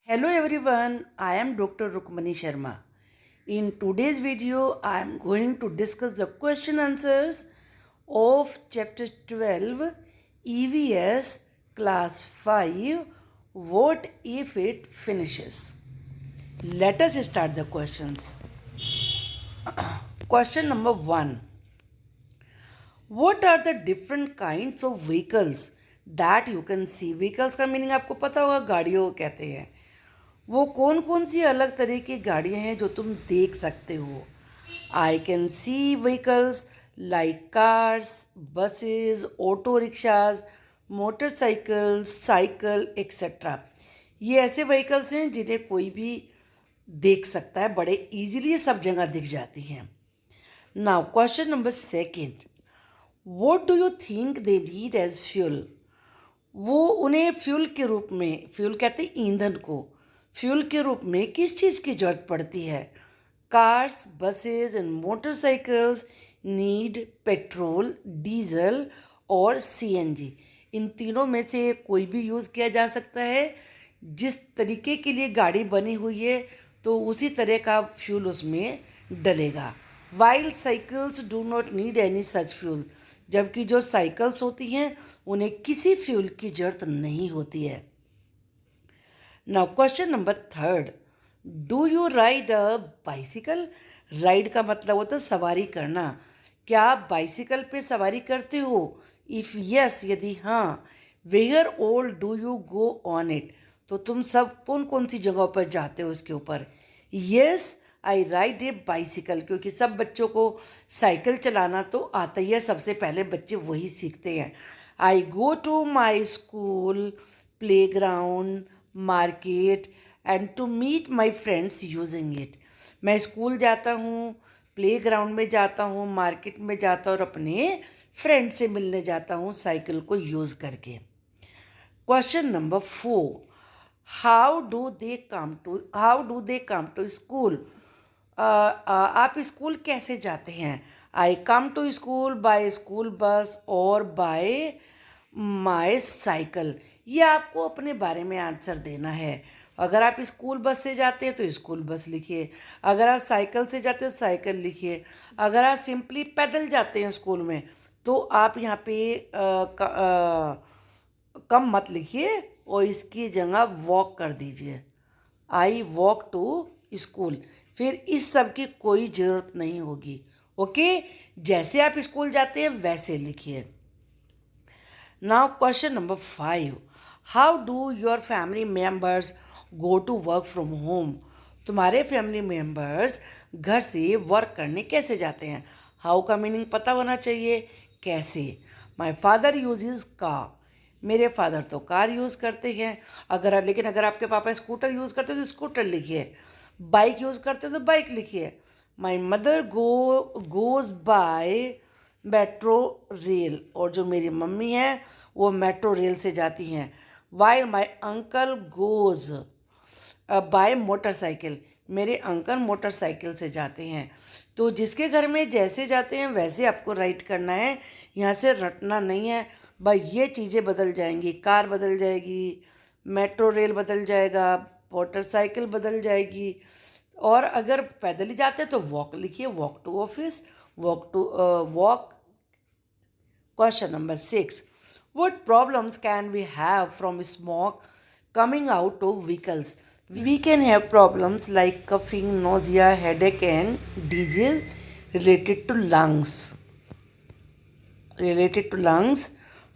Hello everyone, I am Dr. Rukmani Sharma. In today's video, I am going to discuss the question answers of chapter 12 EVS class 5 What if it finishes? Let us start the questions. Question number 1. What are the different kinds of vehicles that you can see? Vehicles का meaning आपको पता होगा, गाड़ियों को कहते हैं. वो कौन कौन सी अलग तरह की गाड़ियाँ हैं जो तुम देख सकते हो? I can see vehicles like cars, buses, auto rickshaws, motorcycle, cycle etcetera. ये ऐसे व्हीकल्स हैं जिन्हें कोई भी देख सकता है, बड़े इजीली सब जगह दिख जाती हैं. Now question number 2. What do you think they need as fuel? वो उन्हें फ्यूल के रूप में, फ्यूल कहते हैं ईंधन को, फ्यूल के रूप में किस चीज़ की ज़रूरत पड़ती है? Cars, buses and motorcycles need petrol, diesel और सीएनजी. इन तीनों में से कोई भी यूज़ किया जा सकता है. जिस तरीके के लिए गाड़ी बनी हुई है तो उसी तरह का फ्यूल उसमें डलेगा. While cycles do not need any such fuel. जबकि जो साइकिल्स होती हैं उन्हें किसी फ्यूल की ज़रूरत नहीं होती है. Now question number 3. Do you ride a bicycle? Ride का मतलब होता है सवारी करना. क्या आप बाइसिकल पे सवारी करते हो? इफ़ यस, यदि हाँ, where all do you go on it? तो तुम सब कौन कौन सी जगहों पर जाते हो इसके ऊपर? Yes, I ride A bicycle. क्योंकि सब बच्चों को साइकिल चलाना तो आता ही है, सबसे पहले बच्चे वही सीखते हैं. I go to my school, playground, market and to meet my friends using it. मैं स्कूल जाता हूँ, प्ले ग्राउंड में जाता हूँ, मार्केट में जाता हूँ और अपने फ्रेंड से मिलने जाता हूँ साइकिल को यूज़ करके. Question number 4. How do they come to school? आप स्कूल कैसे जाते हैं? I come to school by school bus और बाय माई साइकिल. ये आपको अपने बारे में आंसर देना है. अगर आप स्कूल बस से जाते हैं तो स्कूल बस लिखिए. अगर आप साइकिल से जाते हैं तो साइकिल लिखिए. अगर आप सिंपली पैदल जाते हैं स्कूल में तो आप यहाँ पे कम मत लिखिए और इसकी जगह वॉक कर दीजिए. I walk to school. फिर इस सब की कोई ज़रूरत नहीं होगी. ओके, जैसे आप स्कूल जाते हैं वैसे लिखिए. Now question number 5. How do your family members go to work from home? तुम्हारे फैमिली मेम्बर्स घर से वर्क करने कैसे जाते हैं? हाउ का मीनिंग पता होना चाहिए. कैसे? My father uses car. मेरे फादर तो कार यूज़ करते हैं. लेकिन अगर आपके पापा स्कूटर यूज़ करते हैं तो स्कूटर लिखिए. बाइक यूज़ करते हैं तो बाइक लिखिए. My mother goes bye metro rail. और जो मेरी मम्मी है वो मेट्रो रेल से जाती हैं. While my uncle goes bye motorcycle. मेरे अंकल मोटरसाइकिल से जाते हैं. तो जिसके घर में जैसे जाते हैं वैसे आपको राइट करना है, यहाँ से रटना नहीं है. भाई ये चीज़ें बदल जाएंगी, कार बदल जाएगी, मेट्रो रेल बदल जाएगा, मोटरसाइकिल बदल जाएगी. और अगर पैदल ही जाते हैं तो वॉक लिखिए. Walk to office, walk. Question number 6. What problems can we have from smoke coming out of vehicles? We can have problems like coughing, nausea, headache and disease related to lungs.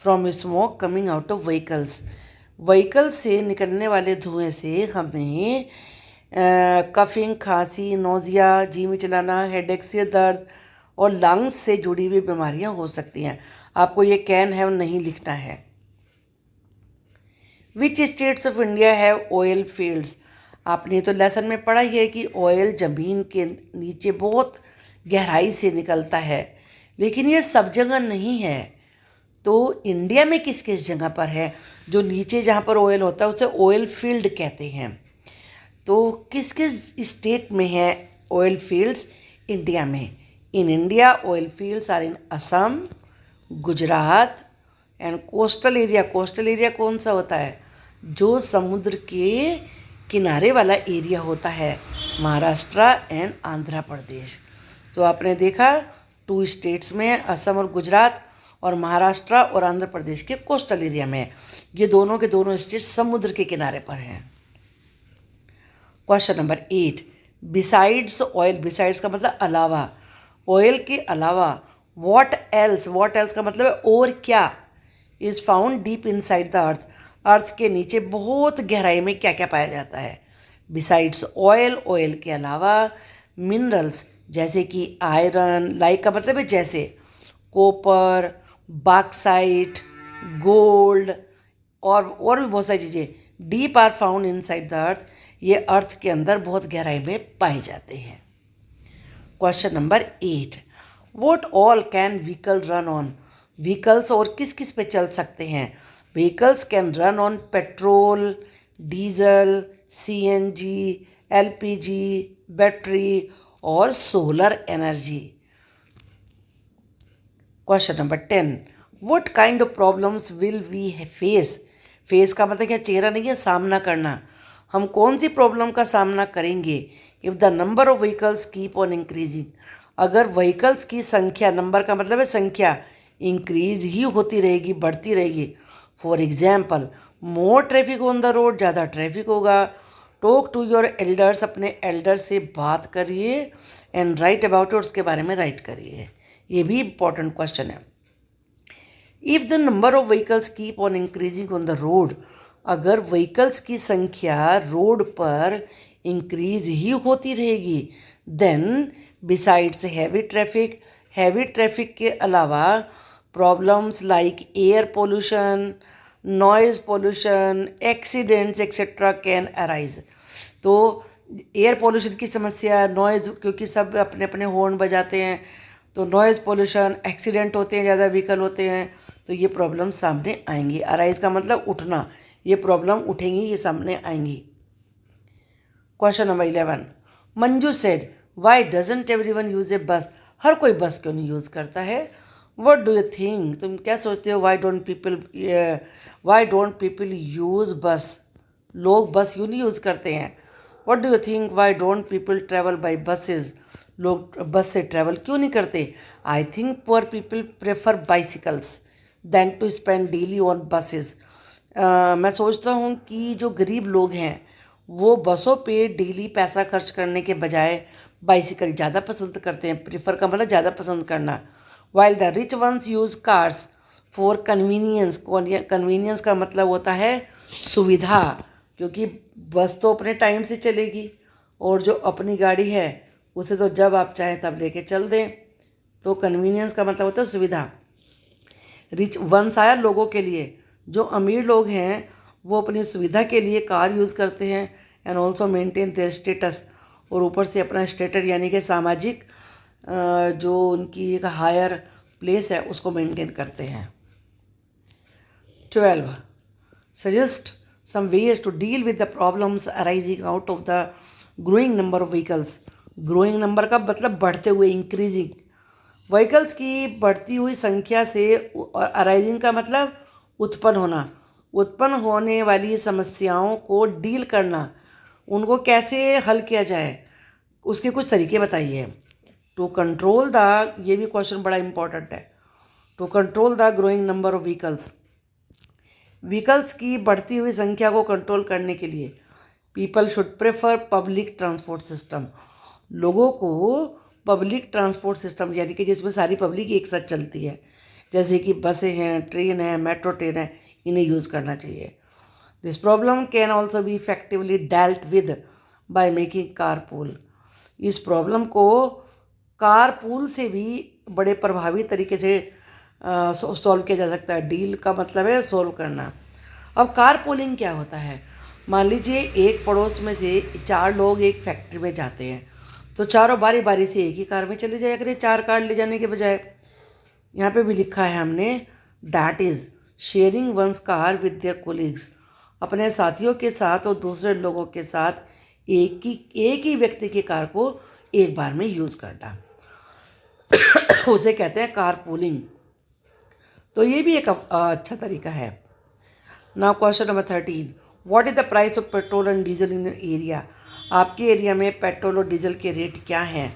From smoke coming out of vehicles. Vehicle से निकलने वाले धुएं से हमें coughing, खांसी, nausea, जी मिचलाना, headache से दर्द और लंग्स से जुड़ी हुई बीमारियां हो सकती हैं. आपको ये कैन हैव नहीं लिखना है. Which states of India have oil fields? आपने तो लेसन में पढ़ा ही है कि ऑयल ज़मीन के नीचे बहुत गहराई से निकलता है, लेकिन ये सब जगह नहीं है. तो इंडिया में किस किस जगह पर है? जो नीचे जहाँ पर ऑयल होता है उसे ऑयल फील्ड कहते हैं. तो किस किस स्टेट में है ऑयल फील्ड्स इंडिया में? In India oil fields are in Assam, Gujarat and coastal area. Coastal area कौन सा होता है? जो समुद्र के किनारे वाला एरिया होता है महाराष्ट्र एंड आंध्र प्रदेश। तो आपने देखा 2 स्टेट्स में, असम और गुजरात, और महाराष्ट्र और आंध्र प्रदेश के कोस्टल एरिया में। ये दोनों के दोनों स्टेट समुद्र के किनारे पर हैं। Question number 8, besides oil, besides का मतलब अलावा, ऑयल के अलावा व्हाट एल्स का मतलब है और क्या, is found deep inside the earth, earth के नीचे बहुत गहराई में क्या क्या पाया जाता है। बिसाइड्स ऑयल, ऑयल के अलावा मिनरल्स जैसे कि आयरन, लाइक का मतलब है जैसे, कॉपर, बॉक्साइट, गोल्ड और भी बहुत सारी चीज़ें deep are found inside the अर्थ, ये अर्थ के अंदर बहुत गहराई में पाए जाते हैं। Question number 8, what all can vehicle run on, vehicles और किस किस पे चल सकते हैं। Vehicles can run on petrol, diesel, CNG, LPG, battery और solar energy. Question number 10, what kind of problems will we face, face का मतलब क्या, चेहरा नहीं है, सामना करना, हम कौन सी प्रॉब्लम का सामना करेंगे if the number of vehicles keep on increasing, अगर व्हीकल्स की संख्या, नंबर का मतलब है संख्या, इंक्रीज ही होती रहेगी, बढ़ती रहेगी। For example, more traffic on the road, ज़्यादा ट्रैफिक होगा। टॉक टू योर एल्डर्स, अपने एल्डर्स से बात करिए। एंड राइट अबाउट इट, उसके बारे में राइट करिए। ये भी इंपॉर्टेंट क्वेश्चन है। If the number of vehicles keep on increasing on the road, अगर व्हीकल्स की संख्या रोड पर इंक्रीज ही होती रहेगी, देन बिसाइड्स हैवी ट्रैफिक के अलावा problems like air pollution, noise pollution, accidents etcetera can arise. तो एयर पोल्यूशन की समस्या, नॉइज़, क्योंकि सब अपने अपने हॉर्न बजाते हैं, तो नॉइज़ पोल्यूशन, एक्सीडेंट होते हैं, ज़्यादा व्हीकल होते हैं, तो ये प्रॉब्लम सामने आएंगी। अराइज का मतलब उठना, ये प्रॉब्लम उठेंगी, ये सामने आएंगी। Question number 11, Manju said why doesn't everyone use a bus, हर कोई बस क्यों नहीं यूज़ करता है। व्हाट डू यू थिंक, तुम क्या सोचते हो, वाई डोंट पीपल यूज़ बस, लोग बस क्यों नहीं यूज़ करते हैं। What do you think, why don't people travel by buses, लोग बस से ट्रैवल क्यों नहीं करते। I think poor people prefer bicycles than to spend daily on buses, मैं सोचता हूँ कि जो गरीब लोग हैं वो बसों पे डेली पैसा खर्च करने के बजाय बाइसिकल ज़्यादा पसंद करते हैं। प्रेफर का मतलब ज़्यादा पसंद करना। While the rich ones use cars for convenience, convenience का मतलब होता है सुविधा, क्योंकि बस तो अपने टाइम से चलेगी और जो अपनी गाड़ी है उसे तो जब आप चाहें तब लेके चल दें, तो कन्वीनियंस का मतलब होता है सुविधा। रिच वंस आया लोगों के लिए, जो अमीर लोग हैं वो अपनी सुविधा के लिए कार यूज़ करते हैं and also maintain their status, और ऊपर से अपना स्टेटस यानी कि सामाजिक जो उनकी एक हायर प्लेस है उसको मेंटेन करते हैं। 12, suggest some ways to deal with the problems arising out of the growing number of vehicles, growing number का मतलब बढ़ते हुए, इंक्रीजिंग, व्हीकल्स की बढ़ती हुई संख्या से, और अराइजिंग का मतलब उत्पन्न होना, उत्पन्न होने वाली समस्याओं को डील करना, उनको कैसे हल किया जाए, उसके कुछ तरीके बताइए। टू कंट्रोल द, ये भी क्वेश्चन बड़ा इंपॉर्टेंट है, to control the growing number of vehicles, vehicles की बढ़ती हुई संख्या को कंट्रोल करने के लिए people should prefer public transport system, लोगों को पब्लिक ट्रांसपोर्ट सिस्टम यानी कि जिसमें सारी पब्लिक एक साथ चलती है, जैसे कि बसें हैं, ट्रेन है, मेट्रो ट्रेन है, इन्हें यूज़ करना चाहिए। This problem can also be effectively dealt with by making carpool, इस प्रॉब्लम को कारपूल से भी बड़े प्रभावी तरीके से सॉल्व किया जा सकता है। डील का मतलब है सॉल्व करना। अब कारपूलिंग क्या होता है, मान लीजिए एक पड़ोस में से 4 लोग एक फैक्ट्री में जाते हैं, तो चारों बारी बारी से एक ही कार में चले जाया करें, 4 कार ले जाने के बजाय। यहाँ पे भी लिखा है हमने, that is sharing one's car with their colleagues, अपने साथियों के साथ और दूसरे लोगों के साथ एक ही व्यक्ति की कार को एक बार में यूज़ करना उसे कहते हैं कार पूलिंग। तो ये भी एक अच्छा तरीका है। Now question number 13, what is the price of petrol and diesel in area? आपके एरिया में पेट्रोल और डीजल के रेट क्या हैं?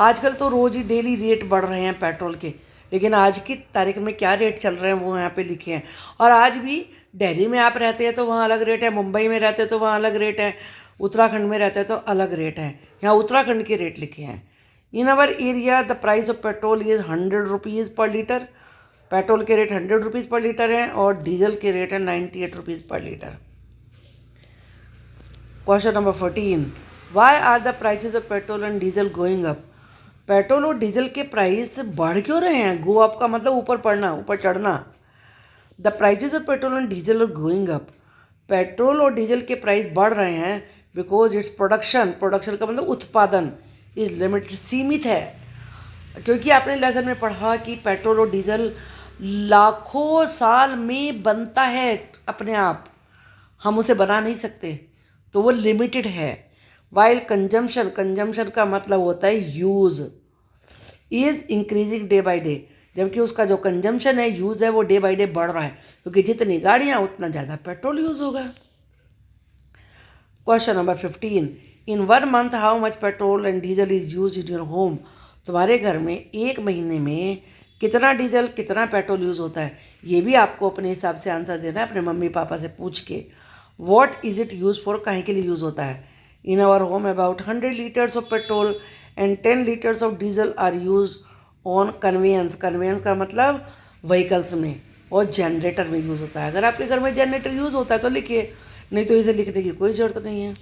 आजकल तो रोज़ ही डेली रेट बढ़ रहे हैं पेट्रोल के, लेकिन आज की तारीख में क्या रेट चल रहे हैं वो यहाँ पे लिखे हैं। और आज भी दिल्ली में आप रहते हैं तो वहाँ अलग रेट है, मुंबई में रहते हैं तो वहाँ अलग रेट है, उत्तराखंड में रहते हैं तो अलग रेट है। यहाँ उत्तराखंड के रेट लिखे हैं। In our area the price of petrol is 100 rupees per litre. Petrol के रेट 100 रुपीज़ पर लीटर हैं और डीजल के रेट है 98 rupees per litre. Question number 14, why are the prices of petrol and diesel going up? Petrol और diesel के price बढ़ क्यों रहे हैं? गो अप का मतलब ऊपर पड़ना, ऊपर चढ़ना। The prices of petrol and diesel are going up. Petrol और डीजल के प्राइस बढ़ रहे हैं बिकॉज इट्स प्रोडक्शन, प्रोडक्शन का मतलब उत्पादन, इज लिमिटेड, सीमित है। क्योंकि आपने लेसन में पढ़ा कि पेट्रोल और डीजल लाखों साल में बनता है अपने आप, हम उसे बना नहीं सकते, तो वो लिमिटेड है। वाइल कंजम्पशन, कंजम्पशन का मतलब होता है use, is increasing day by day, जबकि उसका जो कंजम्पशन है, यूज़ है, वो डे बाई डे बढ़ रहा है, क्योंकि जितनी गाड़ियाँ उतना ज़्यादा पेट्रोल यूज़ होगा। Question number 15, in 1 month how much petrol and diesel is use in your home? तुम्हारे घर में एक महीने में कितना डीजल कितना पेट्रोल यूज़ होता है? ये भी आपको अपने हिसाब से आंसर देना है, अपने मम्मी पापा से पूछ के। What is it use for, कहीं के लिए यूज़ होता है? In our home about 100 litres of petrol and 10 litres of diesel are use on conveyance. Conveyance का मतलब व्हीकल्स में, और जनरेटर में यूज़ होता है। अगर आपके घर में जनरेटर यूज़ होता है तो लिखिए, नहीं तो इसे लिखने की कोई ज़रूरत नहीं है।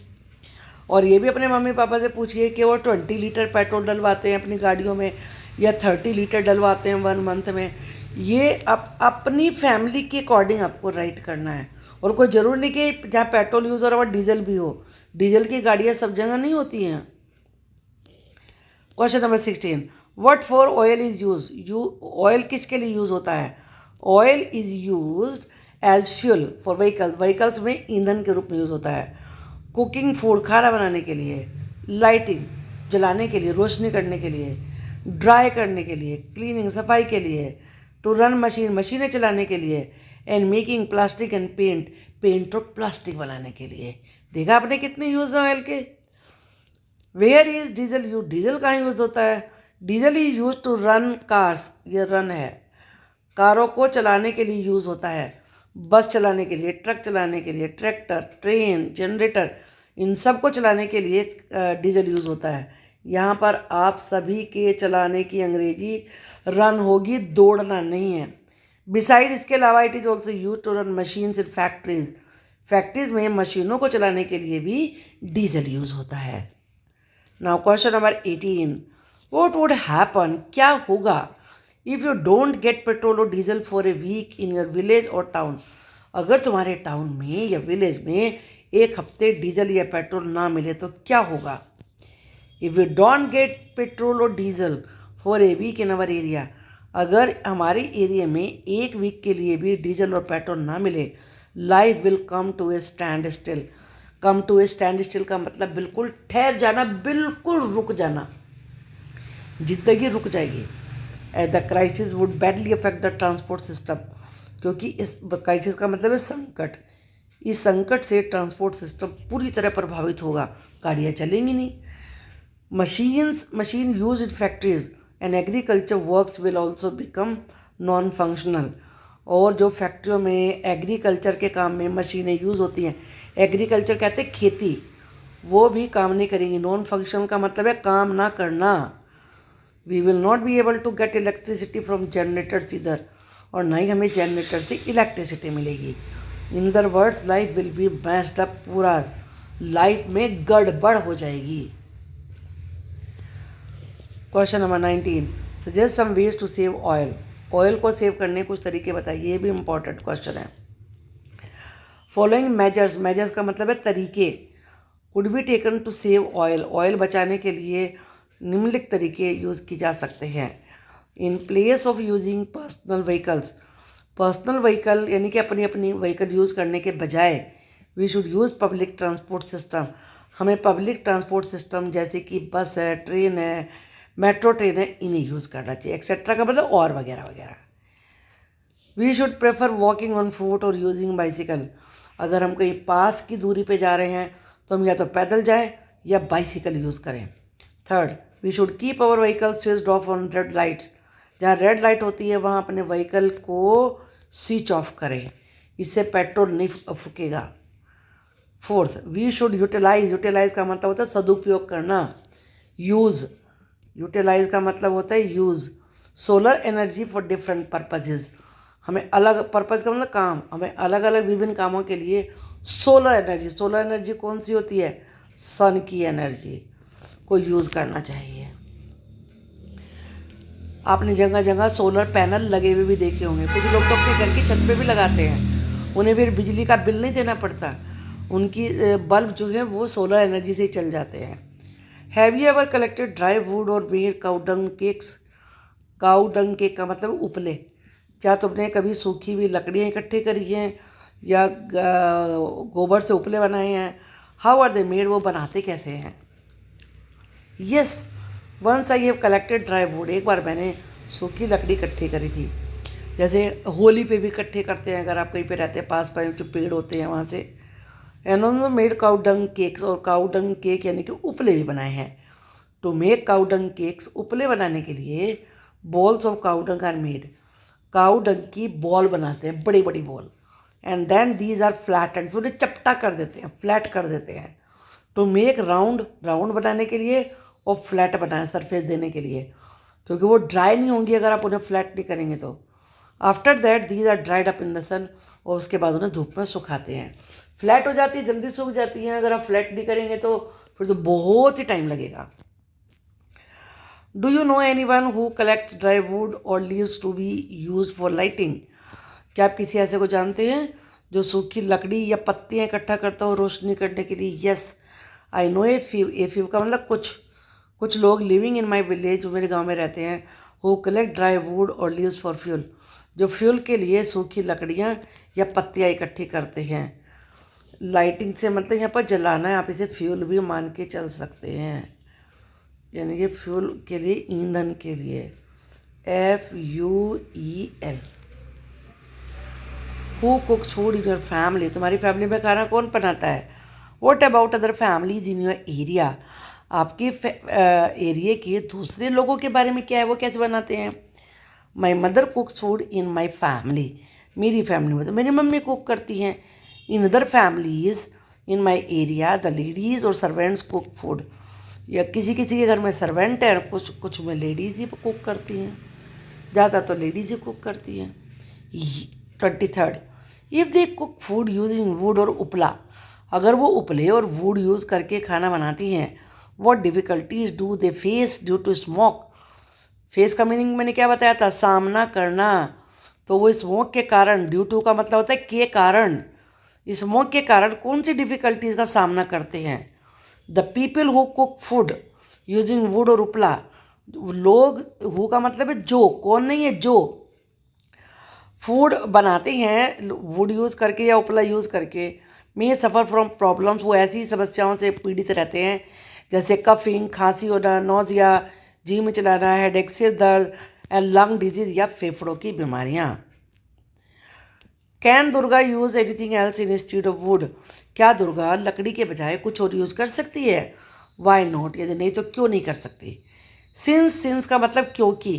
और ये भी अपने मम्मी पापा से पूछिए कि वो 20 लीटर पेट्रोल डलवाते हैं अपनी गाड़ियों में या 30 लीटर डलवाते हैं 1 मंथ में। ये अपनी फैमिली के अकॉर्डिंग आपको राइट करना है, और कोई ज़रूर नहीं कि जहाँ पेट्रोल यूज़ हो रहा है वहाँ डीजल भी हो। डीजल की गाड़ियाँ सब जगह नहीं होती हैं। Question number 16, what for oil is use? Oil किसके लिए यूज़ होता है? Oil is use as fuel for vehicles, vehicles में ईंधन के रूप में यूज़ होता है। कुकिंग फूड, खाना बनाने के लिए। लाइटिंग, जलाने के लिए, रोशनी करने के लिए। ड्राई करने के लिए, क्लीनिंग, सफाई के लिए। टू रन मशीन, मशीनें चलाने के लिए। And making plastic and paint, paint और प्लास्टिक बनाने के लिए। देखा आपने कितने यूज़ हैं ऑयल के। Where is diesel use? Diesel कहाँ यूज़ होता है? Diesel is use to run cars, ये रन है, कारों को चलाने के लिए यूज़ होता है। बस चलाने के लिए, ट्रक चलाने के लिए, ट्रैक्टर, ट्रेन, जनरेटर, इन सब को चलाने के लिए डीजल यूज़ होता है। यहाँ पर आप सभी के चलाने की अंग्रेजी रन होगी, दौड़ना नहीं है। बिसाइड, इसके अलावा it is also use to run machines in factories, factories में मशीनों को चलाने के लिए भी डीजल यूज़ होता है। Now question number 18, what would happen, क्या होगा if you don't get petrol और diesel for a week in your village और टाउन? अगर तुम्हारे टाउन में या विलेज में एक हफ्ते डीजल या पेट्रोल ना मिले तो क्या होगा? If you don't get petrol और diesel for a week in our area, अगर हमारे एरिया में एक वीक के लिए भी डीजल और पेट्रोल ना मिले, life will come to a standstill. Come to a standstill का मतलब बिल्कुल ठहर जाना, बिल्कुल रुक जाना, जिंदगी रुक जाएगी। The crisis would badly affect the transport system, क्योंकि इस क्राइसिस का मतलब है संकट। इस संकट से ट्रांसपोर्ट सिस्टम पूरी तरह प्रभावित होगा, गाड़ियाँ चलेंगी नहीं। Machine use in factories and agriculture works will also become non functional. और जो फैक्ट्रियों में एग्रीकल्चर के काम में मशीनें यूज़ होती हैं, एग्रीकल्चर कहते हैं खेती, वो भी काम नहीं करेंगी। नॉन फंक्शनल का मतलब है काम ना करना। We will not be able to get electricity from generators इधर, और ना ही हमें जनरेटर से इलेक्ट्रिसिटी मिलेगी। In other words, life will be messed up, पूरा लाइफ में गड़बड़ हो जाएगी। Question number 19, suggest some ways to save oil. Oil को सेव करने कुछ तरीके बताइए, ये भी इम्पॉर्टेंट क्वेश्चन है। फॉलोइंग मेजर्स, मेजर्स का मतलब है तरीके, could be taken to save oil, oil बचाने के लिए निम्नलिखित तरीके यूज़ की जा सकते हैं। In place of using personal vehicles, personal vehicle यानी कि अपनी अपनी व्हीकल यूज़ करने के बजाय we should use public transport system. हमें पब्लिक ट्रांसपोर्ट सिस्टम जैसे कि बस है, ट्रेन है, मेट्रो ट्रेन है, इन्हें यूज़ करना चाहिए। एक्सेट्रा का मतलब और वगैरह वगैरह। We should prefer walking on foot और यूजिंग बाइसिकल। अगर हम कहीं पास की दूरी पे जा रहे हैं तो हम या तो पैदल जाएं या बाइसिकल यूज़ करें। Third, we should keep our vehicle switched off on red lights. जहाँ रेड लाइट होती है वहाँ अपने व्हीकल को स्विच ऑफ करें, इससे पेट्रोल नहीं फूकेगा। फोर्थ, वी शुड यूटिलाइज का मतलब होता है सदुपयोग करना, यूज़। यूटिलाइज का मतलब होता है use solar energy for different purposes. हमें अलग पर्पज़ का मतलब काम, हमें अलग अलग विभिन्न कामों के लिए सोलर एनर्जी कौन सी होती है? सन की एनर्जी को यूज़ करना चाहिए। आपने जगह जगह सोलर पैनल लगे हुए भी देखे होंगे। कुछ लोग तो अपने घर की छत पे भी लगाते हैं, उन्हें फिर बिजली का बिल नहीं देना पड़ता, उनकी बल्ब जो है वो सोलर एनर्जी से ही चल जाते हैं। Have you ever collected dry wood और made cowdung cakes? Cowdung cake का मतलब उपले। क्या तुमने कभी सूखी हुई लकड़ियाँ इकट्ठी करी हैं या गोबर से उपले बनाए हैं? हाउ आर दे मेड, वो बनाते कैसे हैं? Yes, once I have collected dry wood, एक बार मैंने सूखी लकड़ी इकट्ठी करी थी। जैसे होली पे भी इकट्ठे करते हैं, अगर आप कहीं पे रहते हैं पास पास जो पेड़ होते हैं वहाँ से। And also made cowdung cakes, और काउडंग केक यानी कि उपले भी बनाए हैं। टू मेक काउडंग केक्स, उपले बनाने के लिए balls of cow dung are made, cow dung की बॉल बनाते हैं, बड़ी बड़ी ball. And then these are flat and फिर उन्हें चपटा कर देते हैं, फ्लैट कर देते हैं। टू मेक राउंड, राउंड बनाने के लिए, और फ्लैट बनाए सरफेस देने के लिए, क्योंकि वो ड्राई नहीं होंगी अगर आप उन्हें फ्लैट नहीं करेंगे तो। After that these are dried up in the sun, और उसके बाद उन्हें धूप में सुखाते हैं। फ्लैट हो जाती है, जल्दी सूख जाती हैं, अगर आप फ्लैट नहीं करेंगे तो फिर तो बहुत ही टाइम लगेगा। Do you know any one who collects dry wood और leaves to be use for lighting? क्या आप किसी ऐसे को जानते हैं जो सूखी लकड़ी या पत्तियाँ इकट्ठा करता हो रोशनी करने के लिए? Yes, I know a few का मतलब कुछ लोग लिविंग इन माई विलेज, जो मेरे गांव में रहते हैं, हु कलेक्ट ड्राई वुड और लीव्स फॉर फ्यूल, जो फ्यूल के लिए सूखी लकड़ियाँ या पत्तियाँ इकट्ठी करते हैं। लाइटिंग से मतलब यहाँ पर जलाना है, आप इसे फ्यूल भी मान के चल सकते हैं, यानी कि फ्यूल के लिए, ईंधन के लिए। FUEL। Who कुक्स food in your family, तुम्हारी फैमिली में खाना कौन बनाता है? What about other families in your area, आपके एरिया के दूसरे लोगों के बारे में क्या है, वो कैसे बनाते हैं? My mother कुक्स food in my family, मेरी फैमिली में तो मेरी मम्मी कुक करती हैं। In other families in my area the ladies और सर्वेंट्स कुक फूड, या किसी किसी के घर में सर्वेंट है, कुछ में लेडीज़ ही कुक करती हैं, ज़्यादातर तो लेडीज़ ही कुक करती हैं। 23rd, if they cook food using would और उपला, अगर वो उपले और वुड यूज़ करके खाना बनाती हैं, what difficulties do they face due to smoke? Face का मीनिंग मैंने क्या बताया था? सामना करना। तो वो स्मोक के कारण, ड्यू टू का मतलब होता है के कारण, स्मोक के कारण कौन सी डिफ़िकल्टीज़ का सामना करते हैं? The people who cook food using would और उपला, लोग, हु का मतलब है जो, कौन नहीं है, जो फूड बनाते हैं वुड यूज़ करके या उपला यूज़ करके, मे सफ़र फ्रॉम प्रॉब्लम्स, वो ऐसी समस्याओं से पीड़ित रहते हैं जैसे कफिंग, खांसी होना, नोजिया, जी में चलाना, हेडेक, सिर दर्द, एंड लंग डिजीज या फेफड़ों की बीमारियाँ। Can Durga use anything else in instead of would, क्या दुर्गा लकड़ी के बजाय कुछ और यूज़ कर सकती है? वाई नॉट, यदि नहीं तो क्यों नहीं कर सकती? सिंस का मतलब क्योंकि,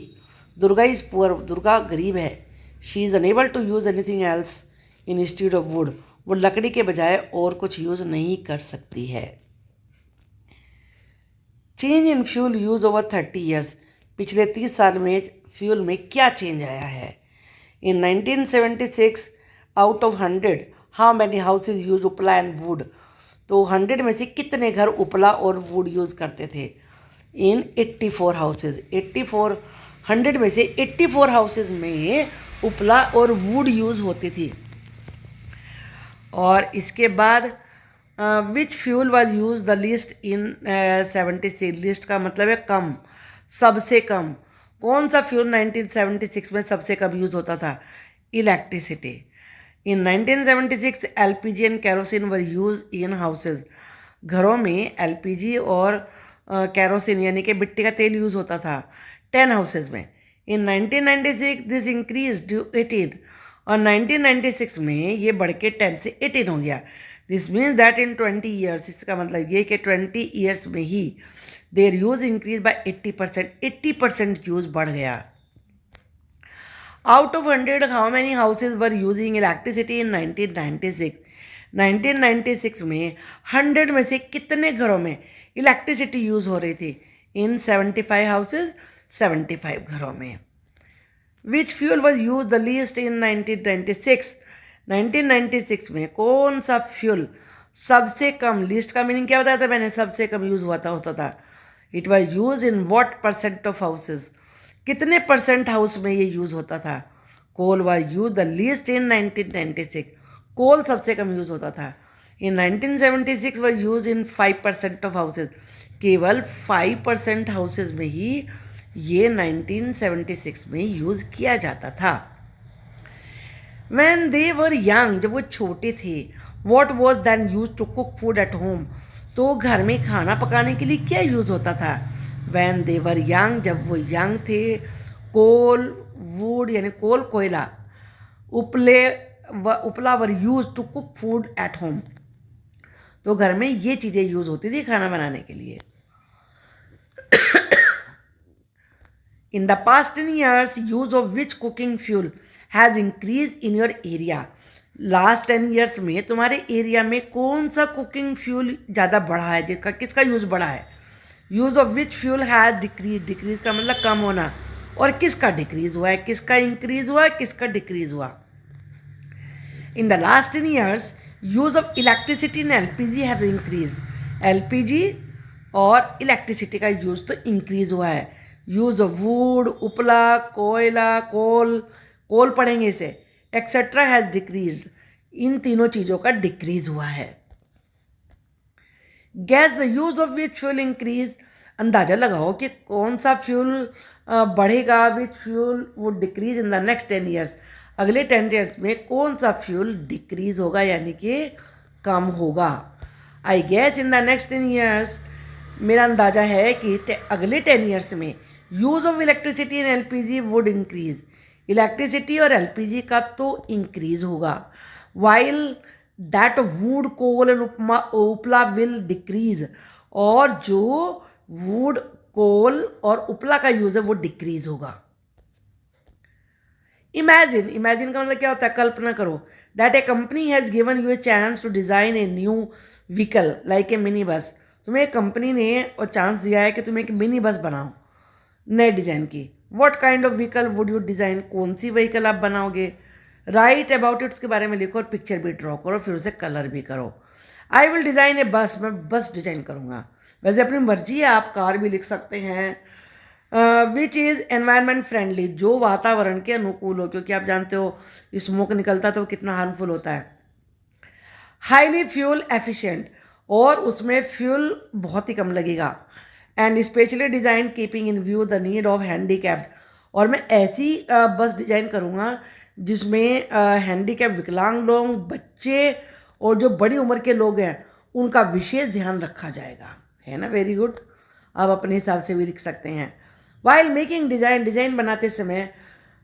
दुर्गा इज़ पुअर, दुर्गा गरीब है। She is unable to use anything else in instead of wood, वो लकड़ी के बजाय और कुछ यूज़ नहीं कर सकती है। Change in fuel use over 30 years, पिछले 30 साल में फ्यूल में क्या चेंज आया है? इन 1976 out of 100 how many houses use उपला एंड वुड, तो 100 में से कितने घर उपला और वुड यूज़ करते थे? इन 84 हाउसेज, 84, 100 में से 84 हाउसेज में उपला और वुड यूज़ होती थी। और इसके बाद which fuel was use the least in 76, least का मतलब है कम, सबसे कम। कौन सा फ्यूल 1976 में सबसे कम यूज़ होता था? Electricity. In 1976 LPG and kerosene were use in houses, घरों में LPG और कैरोसिन यानी कि मिट्टी का तेल यूज़ होता था 10 हाउसेज में। इन 1996 दिस इंक्रीज टू 18, और 1996 में ये बढ़ के 10 से 18 हो गया। This means that in 20 years, इसका मतलब ये कि 20 ईयर्स में ही their use increase by 80%, 80% use बढ़ गया। Out of 100 how many houses were using electricity in 1996? 1996 में 100 में से कितने घरों में इलेक्ट्रिसिटी यूज़ हो रही थी? इन 75 हाउसेज, 75 घरों में। Which fuel was use the least in 1996? 1996 में कौन सा फ्यूल सबसे कम, लीस्ट का मीनिंग क्या बताया था मैंने? सबसे कम यूज़ होता था। It was use in what percent of houses? कितने परसेंट हाउस में ये यूज़ होता था? Coal was use the least in 1996, coal सबसे कम यूज़ होता था। In 1976 was use in 5% of houses, केवल 5% हाउसेज में ही ये 1976 में यूज़ किया जाता था। When they were young, जब वो छोटे थे, what was then used to cook food at home? तो घर में खाना पकाने के लिए क्या यूज़ होता था? When they were young, जब वो यंग थे, कोल, वुड यानी कोल, कोयला, उपला were use to cook food at home. तो घर में ये चीज़ें यूज़ होती थी खाना बनाने के लिए। In the past 10 years, use of which cooking fuel has increased in your area? Last 10 years में तुम्हारे एरिया में कौन सा कुकिंग फ्यूल ज़्यादा बढ़ा है, जिसका किसका यूज़ बढ़ा है? Use of which fuel has decrease, decrease का मतलब कम होना, और किसका डिक्रीज हुआ है, किसका इंक्रीज हुआ है, किसका डिक्रीज हुआ? In the last 10 years use of electricity in LPG has increase. LPG और इलेक्ट्रिसिटी का यूज़ तो इंक्रीज हुआ है। यूज़ ऑफ वुड, उपला, कोयला, कोल पढ़ेंगे इसे, एक्सेट्रा हैज़ डिक्रीज। इन तीनों चीज़ों का डिक्रीज हुआ है। Gas the use of which fuel increase, अंदाज़ा लगाओ कि कौन सा फ्यूल बढ़ेगा, विच फ्यूल वो decrease in the next 10 years, अगले 10 ईयर्स में कौन सा फ्यूल डिक्रीज होगा यानी कि कम होगा। I guess in the next 10 years, मेरा अंदाज़ा है कि अगले 10 ईयर्स में use of electricity in LPG wood increase, electricity और एलपीजी का तो इंक्रीज होगा, while that wood, coal and उपला विल डिक्रीज, और जो वुड, कोल और उपला का यूज़ है वो डिक्रीज होगा। इमेजिन, इमेजिन का मतलब क्या होता है? कल्पना करो। That a company has given you a chance to design a new vehicle like a mini bus. तुम्हें एक कंपनी ने और चांस दिया है कि तुम एक मिनी बस बनाओ नए डिज़ाइन की। What kind of vehicle would you design? कौन सी व्हीकल आप बनाओगे? राइट अबाउट इट, उसके बारे में लिखो और पिक्चर भी ड्रॉ करो, फिर उसे कलर भी करो। आई विल डिज़ाइन ए बस, मैं बस डिज़ाइन करूँगा। वैसे अपनी मर्जी है, आप कार भी लिख सकते हैं। विच इज़ एनवायरनमेंट फ्रेंडली, जो वातावरण के अनुकूल हो, क्योंकि आप जानते हो स्मोक निकलता तो वो कितना हार्मफुल होता है। हाईली फ्यूल एफिशिएंट, और उसमें फ्यूल बहुत ही कम लगेगा। And specially design keeping in view the need of handicapped, और मैं ऐसी बस डिज़ाइन करूँगा जिसमें हैंडीकैप, विकलांग लोग, बच्चे और जो बड़ी उम्र के लोग हैं उनका विशेष ध्यान रखा जाएगा। है ना? Very good. आप अपने हिसाब से भी लिख सकते हैं। वाइल मेकिंग डिज़ाइन, डिज़ाइन बनाते समय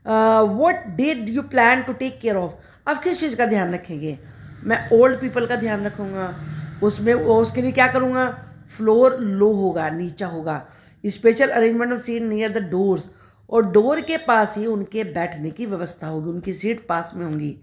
what did you plan to take care of, आप किस चीज़ का ध्यान रखेंगे? मैं ओल्ड पीपल का ध्यान रखूँगा, उसमें उसके लिए क्या करूँगा? फ्लोर लो होगा, नीचा होगा। Special arrangement of seat near the doors, और डोर के पास ही उनके बैठने की व्यवस्था होगी, उनकी सीट पास में होंगी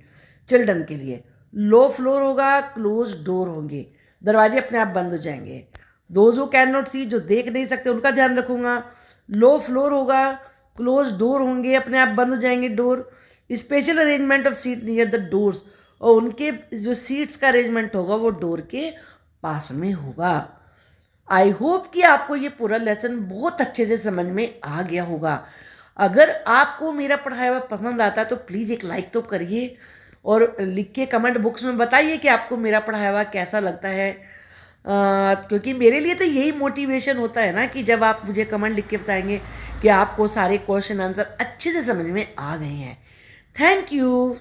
चिल्ड्रन के लिए। लो फ्लोर होगा, क्लोज डोर होंगे, दरवाजे अपने आप बंद हो जाएंगे। दोज हु कैन नॉट सी, जो देख नहीं सकते उनका ध्यान रखूँगा। लो फ्लोर होगा, क्लोज डोर होंगे, अपने आप बंद हो जाएंगे door. Special arrangement of seat near the doors, और उनके जो सीट्स का अरेंजमेंट होगा वो डोर के पास में होगा। आई होप कि आपको ये पूरा लेसन बहुत अच्छे से समझ में आ गया होगा। अगर आपको मेरा पढ़ाया हुआ पसंद आता है तो प्लीज़ एक लाइक तो करिए, और लिख के कमेंट बॉक्स में बताइए कि आपको मेरा पढ़ाया हुआ कैसा लगता है। क्योंकि मेरे लिए तो यही मोटिवेशन होता है ना, कि जब आप मुझे कमेंट लिख के बताएंगे कि आपको सारे क्वेश्चन आंसर अच्छे से समझ में आ गए हैं। Thank you.